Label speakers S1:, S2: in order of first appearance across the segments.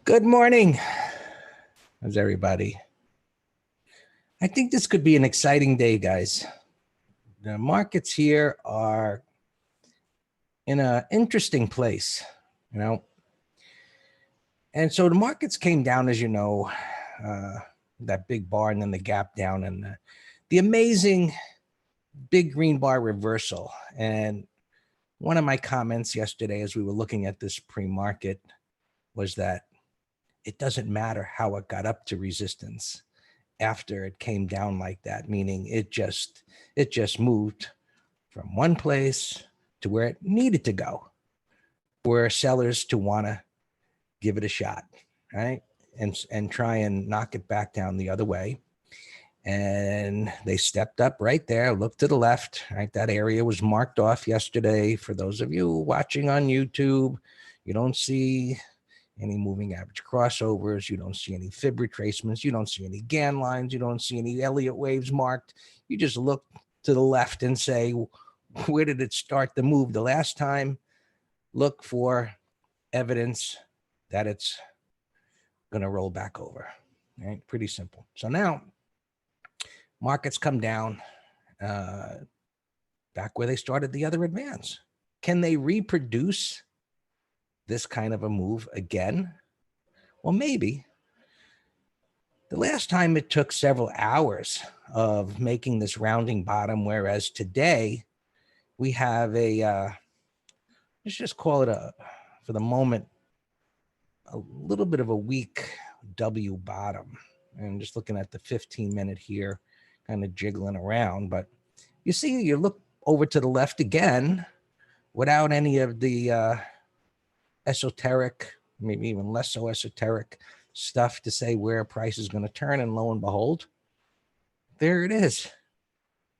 S1: Good morning. How's everybody? I think this could be an exciting day, guys. The markets here are in an interesting place, And so the markets came down, as you know, that big bar and then the gap down and the amazing big green bar reversal. And one of my comments yesterday as we were looking at this pre-market was that it doesn't matter how it got up to resistance after it came down like that, meaning it just moved from one place to where it needed to go, for sellers to want to give it a shot, right? And try and knock it back down the other way. And they stepped up right there, looked to the left, right? That area was marked off yesterday. For those of you watching on YouTube, you don't see any moving average crossovers. You don't see any fib retracements. You don't see any Gann lines. You don't see any Elliott waves marked. You just look to the left and say, where did it start to move the last time? Look for evidence that it's going to roll back over. Right? Pretty simple. So now markets come down back where they started the other advance. Can they reproduce this kind of a move again? Well, maybe. The last time it took several hours of making this rounding bottom, whereas today we have a, let's just call it for the moment, a little bit of a weak W bottom. And just looking at the 15-minute here, kind of jiggling around. But you see, you look over to the left again without any of the esoteric, maybe even less so esoteric stuff to say where price is going to turn, and lo and behold, there it is.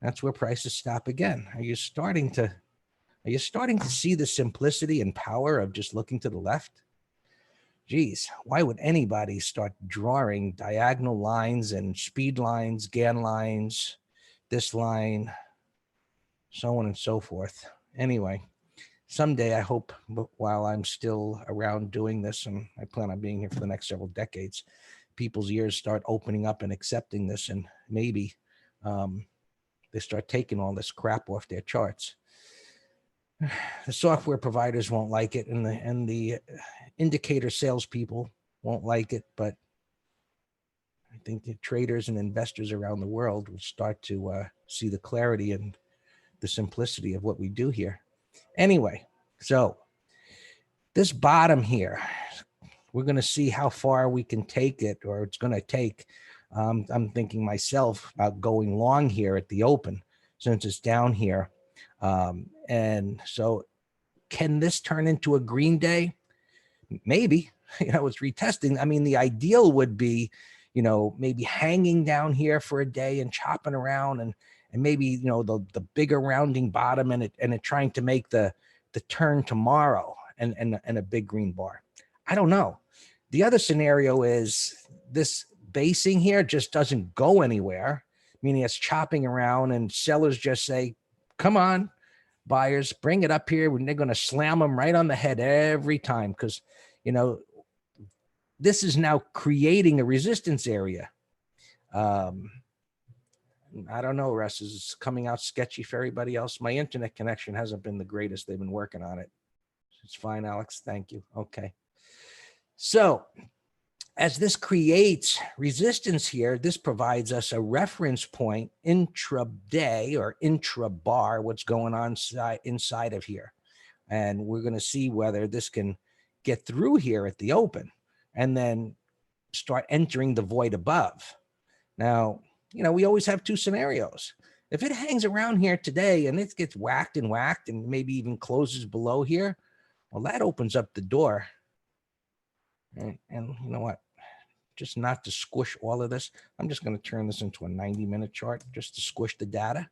S1: That's where prices stop again. Are you starting to see the simplicity and power of just looking to the left? Geez, why would anybody start drawing diagonal lines and speed lines, Gann lines, this line, so on and so forth? Anyway, someday, I hope, while I'm still around doing this, and I plan on being here for the next several decades, people's ears start opening up and accepting this, and maybe they start taking all this crap off their charts. The software providers won't like it, and the indicator salespeople won't like it, but I think the traders and investors around the world will start to see the clarity and the simplicity of what we do here. Anyway, so this bottom here, we're going to see how far we can take it, or it's going to take. I'm thinking myself about going long here at the open since it's down here. And so can this turn into a green day? Maybe. It's retesting. I mean, the ideal would be, maybe hanging down here for a day and chopping around and maybe, the bigger rounding bottom and it trying to make the turn tomorrow and a big green bar. I don't know. The other scenario is this basing here just doesn't go anywhere, meaning it's chopping around and sellers just say, come on, buyers, bring it up here. When they're going to slam them right on the head every time, because, this is now creating a resistance area. I don't know, Russ, is this coming out sketchy for everybody else? My internet connection hasn't been the greatest. They've been working on it. It's fine, Alex. Thank you. Okay. So as this creates resistance here, this provides us a reference point intraday or intra-bar, what's going on inside of here. And we're going to see whether this can get through here at the open and then start entering the void above. Now, we always have two scenarios. If it hangs around here today and it gets whacked and maybe even closes below here, well, that opens up the door. And you know what? Just not to squish all of this, I'm just going to turn this into a 90-minute chart just to squish the data,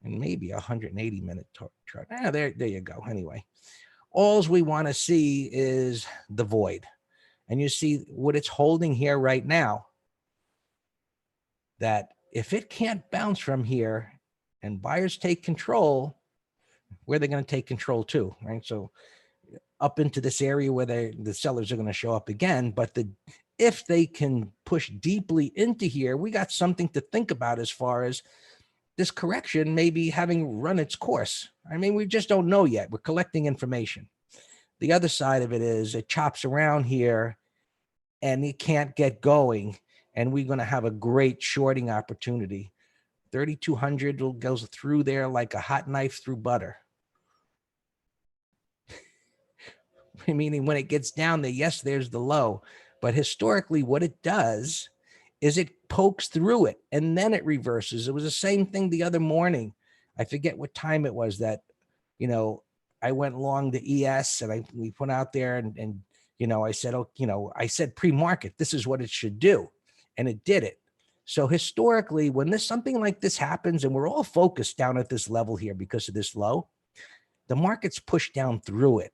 S1: and maybe a 180-minute chart. There you go. Anyway, all we want to see is the void. And you see what it's holding here right now, that if it can't bounce from here and buyers take control, where they're going to take control to, right? So up into this area where the sellers are going to show up again. But if they can push deeply into here, we got something to think about as far as this correction maybe having run its course. I mean, we just don't know yet. We're collecting information. The other side of it is it chops around here and it can't get going. And we're going to have a great shorting opportunity. 3,200 goes through there like a hot knife through butter. Meaning when it gets down there, yes, there's the low. But historically, what it does is it pokes through it and then it reverses. It was the same thing the other morning. I forget what time it was that, you know, I went long the ES and we went out there and you know, I said, oh, you know, I said pre-market, this is what it should do. And it did it. So historically, when something like this happens and we're all focused down at this level here because of this low, the market's pushed down through it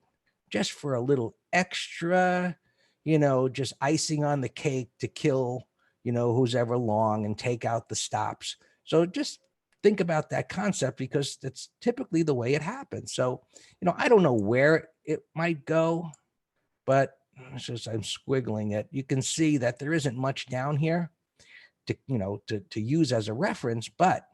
S1: just for a little extra, you know, just icing on the cake to kill, you know, who's ever long and take out the stops. So just think about that concept because that's typically the way it happens. So, you know, I don't know where it might go, but it's just I'm squiggling it. You can see that there isn't much down here to, you know, to use as a reference. But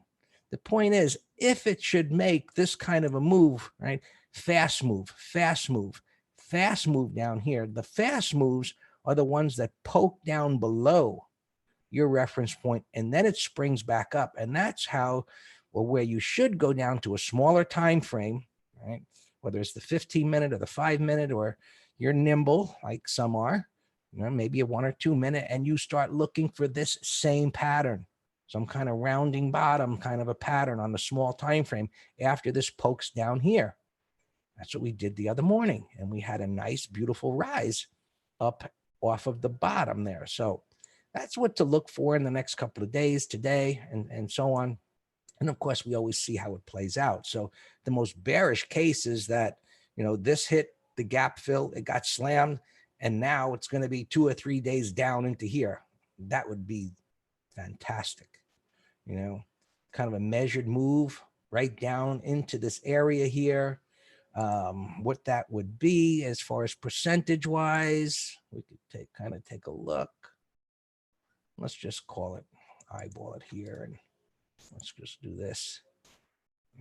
S1: the point is, if it should make this kind of a move, right? Fast move, fast move, fast move down here. The fast moves are the ones that poke down below your reference point, and then it springs back up. And that's how, or where you should go down to a smaller time frame, right? Whether it's the 15-minute or the 5-minute, or you're nimble like some are, you know, maybe a 1 or 2 minute, and you start looking for this same pattern, some kind of rounding bottom kind of a pattern on the small time frame after this pokes down here. That's what we did the other morning, and we had a nice, beautiful rise up off of the bottom there. So that's what to look for in the next couple of days, today, and so on. And of course, we always see how it plays out. So the most bearish case is that, you know, this hit the gap fill, it got slammed, and now it's going to be 2 or 3 days down into here. That would be fantastic. You know, kind of a measured move right down into this area here. What that would be as far as percentage wise, we could take a look. Let's just call it, eyeball it here, and let's just do this.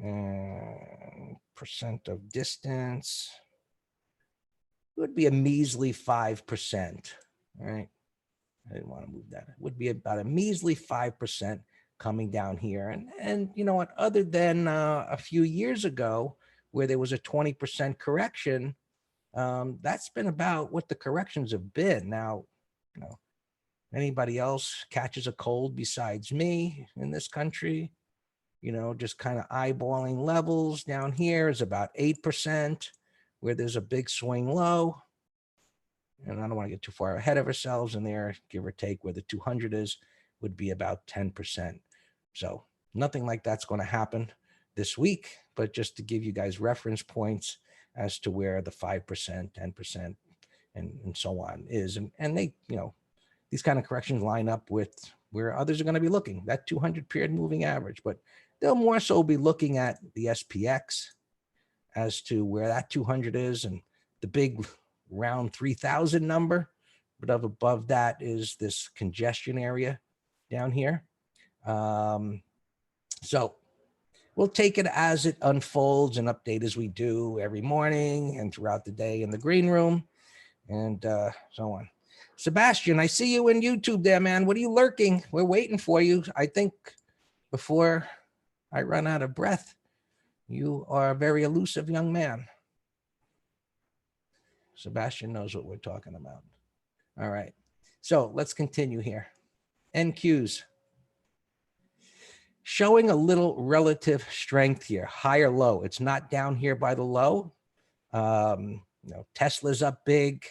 S1: And percent of distance would be a measly 5%, right? I didn't want to move that. It would be about a measly 5% coming down here. And you know what, other than a few years ago where there was a 20% correction, that's been about what the corrections have been. Now, you know, anybody else catches a cold besides me in this country, you know, just kind of eyeballing levels down here is about 8%, where there's a big swing low. And I don't want to get too far ahead of ourselves in there, give or take where the 200 is, would be about 10%. So nothing like that's going to happen this week, but just to give you guys reference points as to where the 5%, 10%, and so on is. And they, you know, these kind of corrections line up with where others are going to be looking, that 200 period moving average, but they'll more so be looking at the SPX as to where that 200 is and the big round 3,000 number, but above that is this congestion area down here. So we'll take it as it unfolds and update as we do every morning and throughout the day in the green room and so on. Sebastian, I see you in YouTube there, man. What are you lurking? We're waiting for you. I think before I run out of breath, you are a very elusive young man. Sebastian knows what we're talking about. All right. So let's continue here. NQs. Showing a little relative strength here, high or low. It's not down here by the low. You know, Tesla's up big.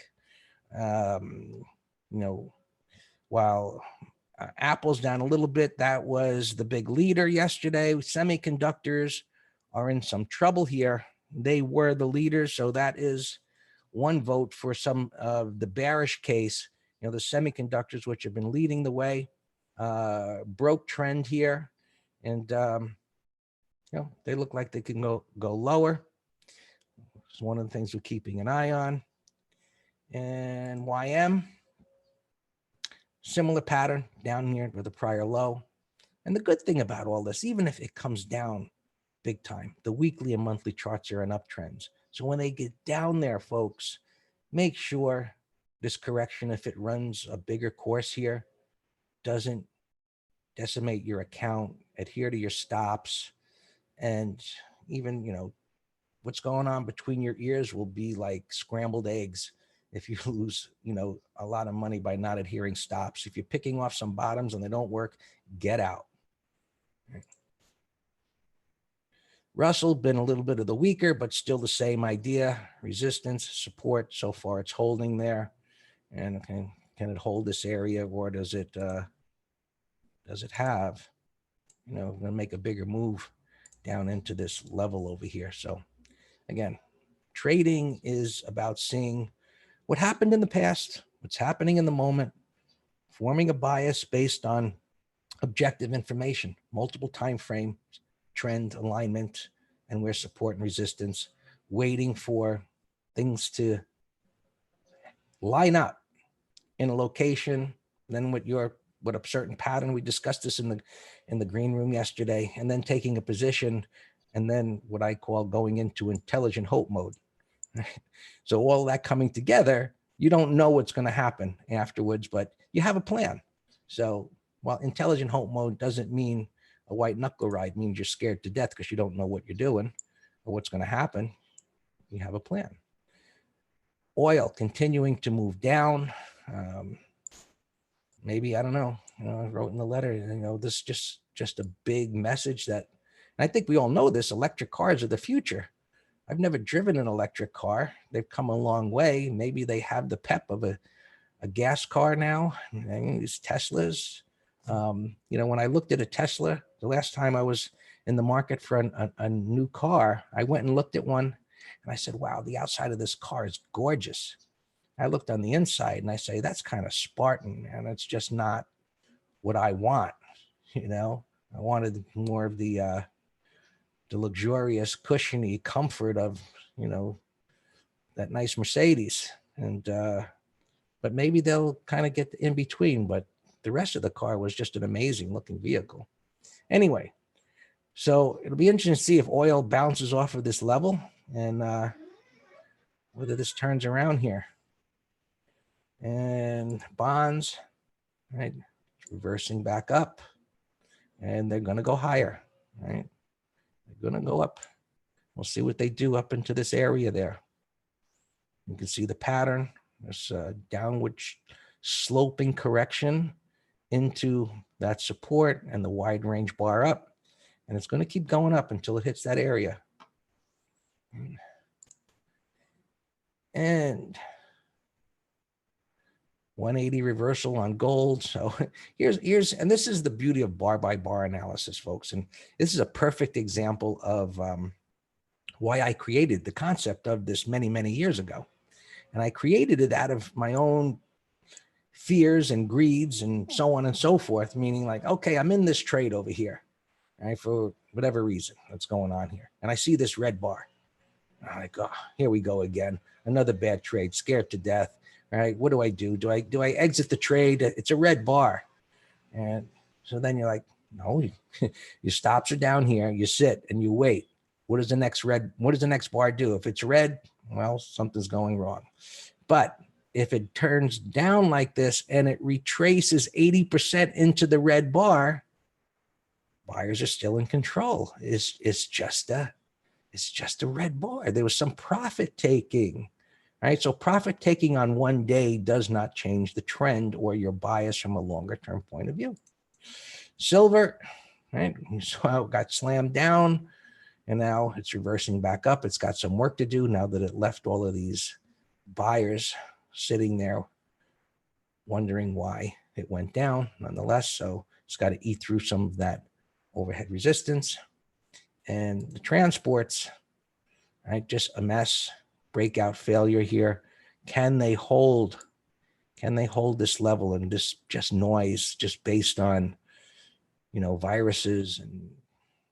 S1: You know, while Apple's down a little bit, that was the big leader yesterday. Semiconductors are in some trouble here. They were the leaders, so that is one vote for some of the bearish case. You know, the semiconductors, which have been leading the way, broke trend here, and you know, they look like they can go lower. is one of the things we're keeping an eye on. And YM, similar pattern down here with a prior low. And the good thing about all this, even if it comes down big time, the weekly and monthly charts are in uptrends. So when they get down there, folks, make sure this correction, if it runs a bigger course here, doesn't decimate your account, adhere to your stops, and even, what's going on between your ears will be like scrambled eggs if you lose, a lot of money by not adhering stops. If you're picking off some bottoms and they don't work, get out. Russell been a little bit of the weaker, but still the same idea. Resistance, support. So far, it's holding there. And can it hold this area, or does it have, going to make a bigger move down into this level over here? So again, trading is about seeing what happened in the past, what's happening in the moment, forming a bias based on objective information, multiple time frames, trend alignment, and where support and resistance, waiting for things to line up in a location, then what a certain pattern. We discussed this in the green room yesterday, and then taking a position, and then what I call going into intelligent hope mode. So all that coming together, you don't know what's going to happen afterwards, but you have a plan. So while intelligent hope mode doesn't mean a white knuckle ride, means you're scared to death because you don't know what you're doing or what's going to happen, you have a plan. Oil continuing to move down. Maybe, I don't know, I wrote in the letter, this is just a big message that, and I think we all know this, electric cars are the future. I've never driven an electric car. They've come a long way. Maybe they have the pep of a gas car now, these Teslas. When I looked at a Tesla, the last time I was in the market for a new car, I went and looked at one and I said, wow, the outside of this car is gorgeous. I looked on the inside and I say, that's kind of Spartan, and it's just not what I want. I wanted more of the luxurious, cushiony comfort of, that nice Mercedes. And, but maybe they'll kind of get in between, but the rest of the car was just an amazing looking vehicle. Anyway, so it'll be interesting to see if oil bounces off of this level and whether this turns around here. And bonds, right, reversing back up, and they're going to go higher, right? They're going to go up. We'll see what they do up into this area there. You can see the pattern. There's a downward sloping correction into that support and the wide range bar up, and it's going to keep going up until it hits that area. And 180 reversal on gold. So here's, and this is the beauty of bar by bar analysis, folks. And this is a perfect example of why I created the concept of this many, many years ago. And I created it out of my own fears and greeds and so on and so forth, meaning like, okay, I'm in this trade over here, right, for whatever reason that's going on here. And I see this red bar. I'm like, oh, here we go again. Another bad trade, scared to death. Right? What do I do? Do I exit the trade? It's a red bar. And so then you're like, no, your stops are down here. You sit and you wait. What does the next bar do? If it's red, well, something's going wrong. But if it turns down like this and it retraces 80% into the red bar, buyers are still in control. It's just a red bar. There was some profit taking. Right? So profit taking on one day does not change the trend or your bias from a longer term point of view. Silver, right? You saw how it got slammed down and now it's reversing back up. It's got some work to do now that it left all of these buyers sitting there wondering why it went down nonetheless. So it's got to eat through some of that overhead resistance. And the transports, right? Just a mess. Breakout failure here. Can they hold this level? And this just noise just based on, viruses and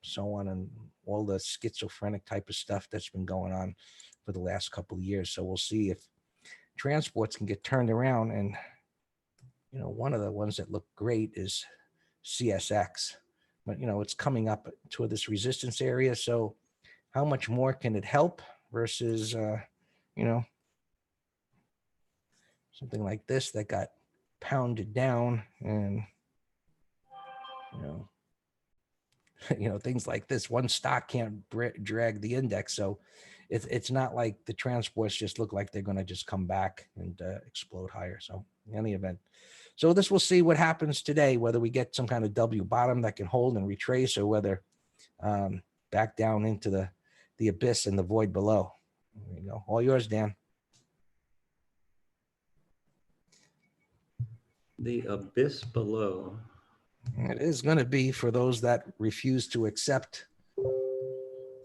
S1: so on, and all the schizophrenic type of stuff that's been going on for the last couple of years. So we'll see if transports can get turned around. And, you know, one of the ones that look great is CSX, but, you know, it's coming up to this resistance area. So how much more can it help versus, you know, something like this that got pounded down, and, you know, you know, things like this. One stock can't drag the index. So it's not like the transports just look like they're going to just come back and explode higher. So in any event, so this, we'll see what happens today, whether we get some kind of W bottom that can hold and retrace, or whether back down into the abyss and the void below. There you go. All yours, Dan.
S2: The abyss below.
S1: It is going to be for those that refuse to accept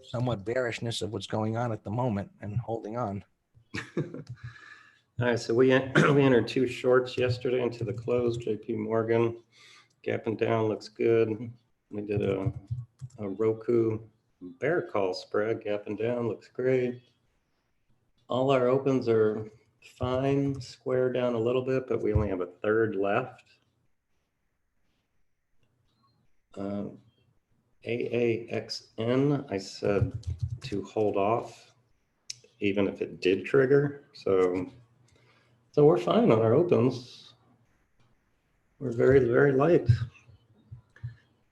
S1: somewhat bearishness of what's going on at the moment and holding on.
S2: All right, so we entered 2 shorts yesterday into the close. JP Morgan gapping down, looks good. We did a Roku bear call spread, gapping down, looks great. All our opens are fine, square down a little bit, but we only have a third left. AAXN, I said to hold off, even if it did trigger. So we're fine on our opens. We're very, very light.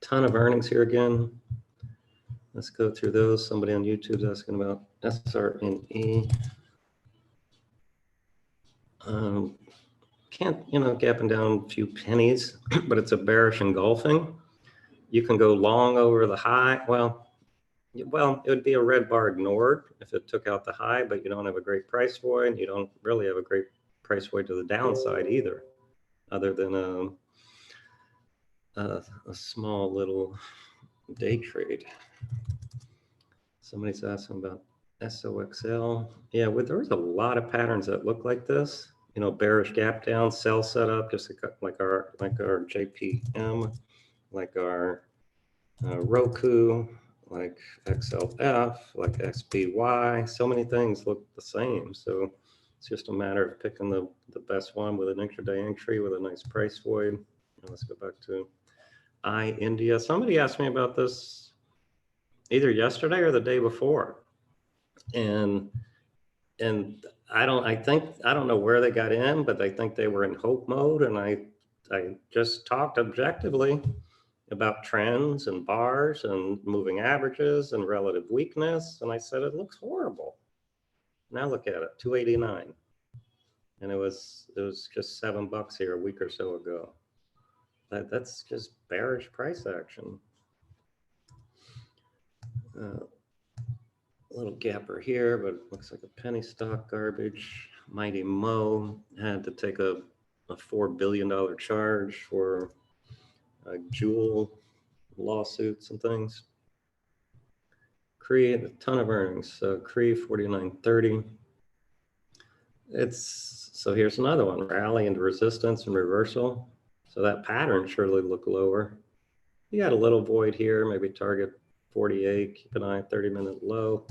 S2: Ton of earnings here again. Let's go through those. Somebody on YouTube's asking about SRNE. Can't, you know, gapping down a few pennies, but it's a bearish engulfing. You can go long over the high. Well, it would be a red bar ignored if it took out the high, but you don't have a great price void. You don't really have a great price void to the downside either, other than a small little day trade. Somebody's asking about SOXL. Yeah, there's a lot of patterns that look like this. You know, bearish gap down, sell setup, just like our JPM, like our Roku, like XLF, like XBY. So many things look the same. So it's just a matter of picking the best one with an intraday entry with a nice price void. And let's go back to India. Somebody asked me about this either yesterday or the day before, and I don't know where they got in, but I think they were in hope mode, and I just talked objectively about trends and bars and moving averages and relative weakness, and I said it looks horrible. Now look at it, 289, and it was just $7 here a week or so ago. That's just bearish price action. A little gapper here, but it looks like a penny stock garbage. Mighty Mo had to take a $4 billion charge for jewel lawsuits and things. Cree, a ton of earnings. Cree 49.30. So here's another one, rally into resistance and reversal. So that pattern surely look lower. You got a little void here, maybe target 48, keep an eye, 30-minute low.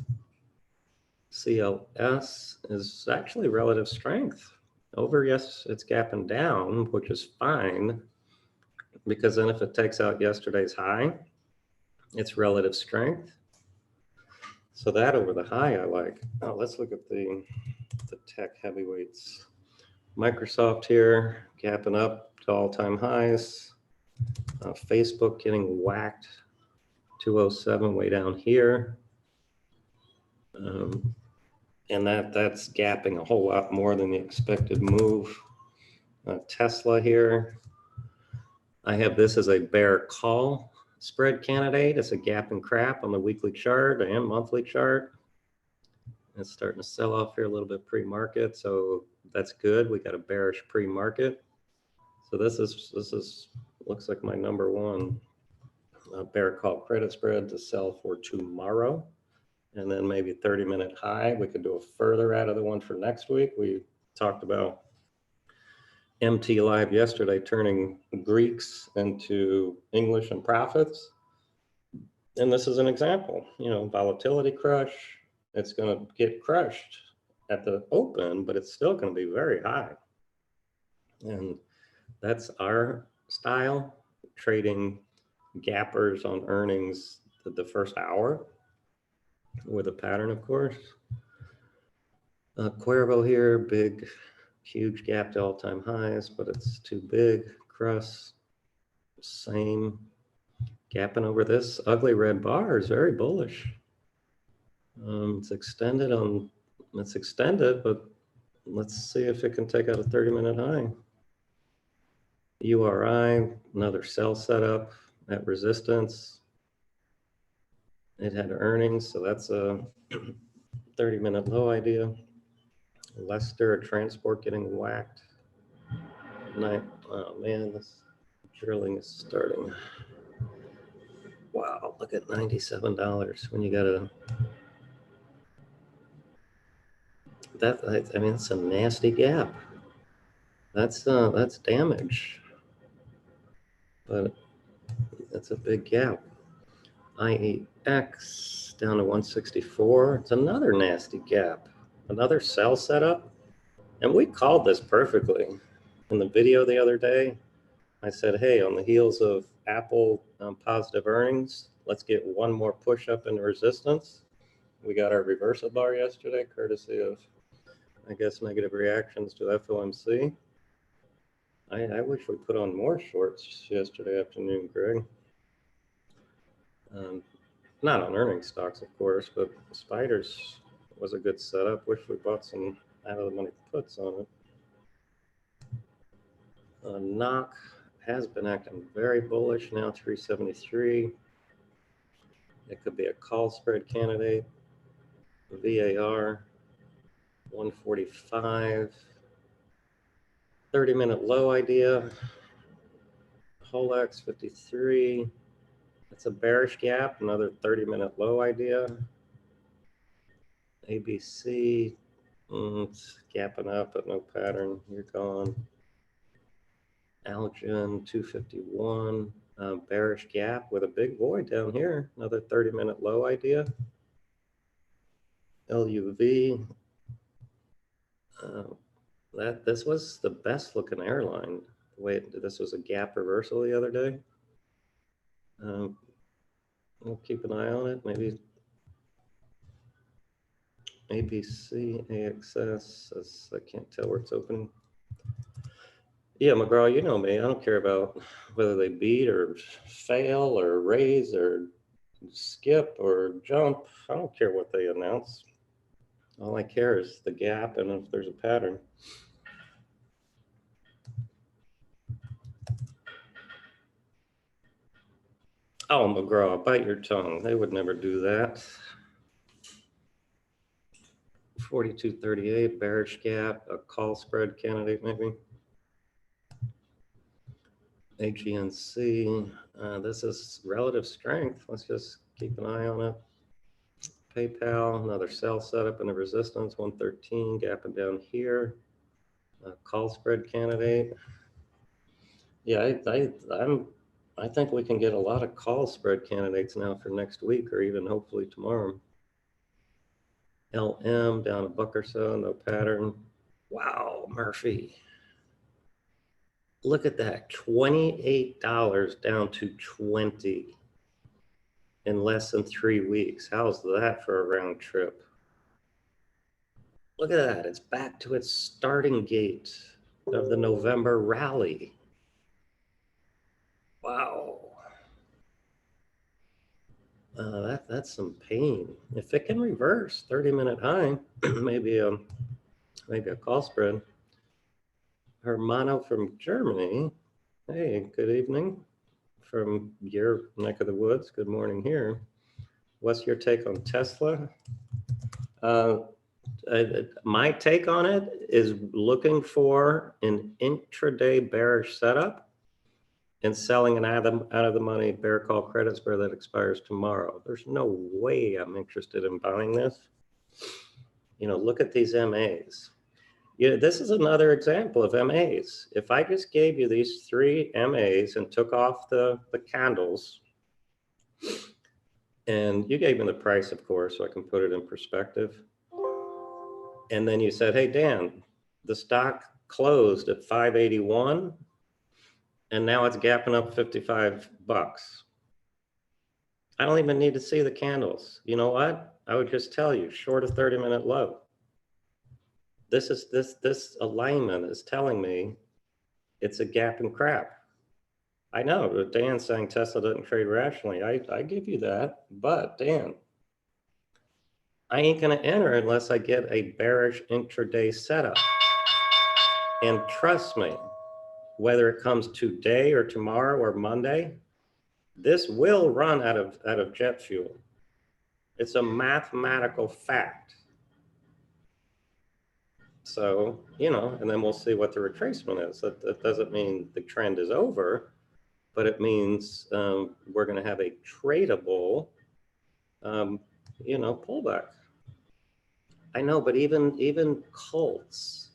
S2: CLS is actually relative strength. Over, yes, it's gapping down, which is fine, because then if it takes out yesterday's high, it's relative strength. So that over the high I like. Oh, let's look at the tech heavyweights. Microsoft here, gapping up to all-time highs. Facebook getting whacked, 207 way down here. And that's gapping a whole lot more than the expected move. Tesla here. I have this as a bear call spread candidate. It's a gap and crap on the weekly chart and monthly chart. It's starting to sell off here a little bit pre-market, so that's good. We got a bearish pre-market. So this is looks like my number one bear call credit spread to sell for tomorrow. And then maybe 30-minute high. We could do a further out of the one for next week. We talked about MT Live yesterday turning Greeks into English and profits. And this is an example, you know, volatility crush. It's going to get crushed at the open, but it's still going to be very high. And that's our style, trading gappers on earnings the first hour with a pattern, of course. Cuervo here, big, huge gap to all-time highs, but it's too big. Crust, same. Gapping over this ugly red bar is very bullish. It's extended, but let's see if it can take out a 30-minute high. URI, another sell setup at resistance. It had earnings, so that's a 30-minute low idea. Leicester, a transport getting whacked. Oh man, this drilling is starting. Wow, look at $97 when you got a, I mean, it's a nasty gap. That's damage, but that's a big gap. IEX down to 164. It's another nasty gap, another sell setup. And we called this perfectly. In the video the other day, I said, hey, on the heels of Apple positive earnings, let's get one more push up into resistance. We got our reversal bar yesterday, courtesy of, I guess, negative reactions to FOMC. I wish we put on more shorts yesterday afternoon, Greg. Not on earnings stocks, of course, but Spiders was a good setup. Wish we bought some out of the money puts on it. NOC has been acting very bullish now, 373. It could be a call spread candidate. VAR, 145. 30-minute low idea. Holex, 53. It's a bearish gap, another 30-minute low idea. ABC, it's gapping up, but no pattern. You're gone. Algin, 251. Bearish gap with a big void down here. Another 30-minute low idea. LUV. This was the best looking airline. Wait, this was a gap reversal the other day. We'll keep an eye on it. Maybe ABC, AXS. I can't tell where it's opening. Yeah, McGraw, you know me. I don't care about whether they beat or fail or raise or skip or jump. I don't care what they announce. All I care is the gap and if there's a pattern. Oh, McGraw, bite your tongue. They would never do that. 42.38, bearish gap, a call spread candidate maybe. AGNC, this is relative strength. Let's just keep an eye on it. PayPal, another sell setup in the resistance, 113, gapping down here. Call spread candidate. Yeah, I think we can get a lot of call spread candidates now for next week or even hopefully tomorrow. LM down a buck or so, no pattern. Wow, Murphy. Look at that, $28 down to 20 in less than 3 weeks. How's that for a round trip? Look at that, it's back to its starting gate of the November rally. Wow. That's some pain. If it can reverse 30-minute high, maybe a call spread. Hermano from Germany. Hey, good evening from your neck of the woods. Good morning here. What's your take on Tesla? My take on it is looking for an intraday bearish setup and selling an out of the money bear call credit spread that expires tomorrow. There's no way I'm interested in buying this. You know, look at these MAs. Yeah, this is another example of MAs. If I just gave you these 3 MAs and took off the candles, And you gave me the price, of course, so I can put it in perspective. And then you said, hey, Dan, the stock closed at 581 and now it's gapping up 55 bucks. I don't even need to see the candles. You know what? I would just tell you, short of 30-minute low. This alignment is telling me it's a gap and crap. I know Dan's saying Tesla doesn't trade rationally. I give you that, but Dan, I ain't gonna enter unless I get a bearish intraday setup. And trust me, whether it comes today or tomorrow or Monday, this will run out of jet fuel. It's a mathematical fact. So, you know, and then we'll see what the retracement is. That doesn't mean the trend is over, but it means we're going to have a tradable, you know, pullback. I know, but even cults,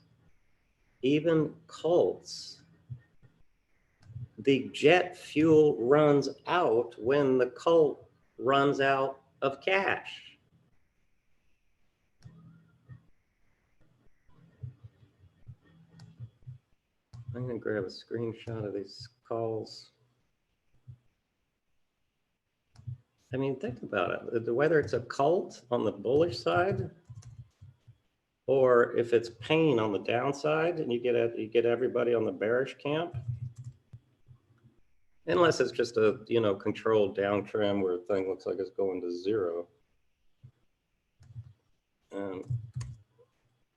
S2: the jet fuel runs out when the cult runs out of cash. I'm going to grab a screenshot of these calls. I mean, think about it. Whether it's a cult on the bullish side, or if it's pain on the downside, and you get everybody on the bearish camp, unless it's just a controlled downtrend where the thing looks like it's going to zero.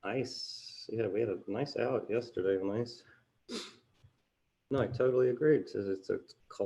S2: Ice, yeah, we had a nice out yesterday. Nice. No, I totally agree. It's a cult.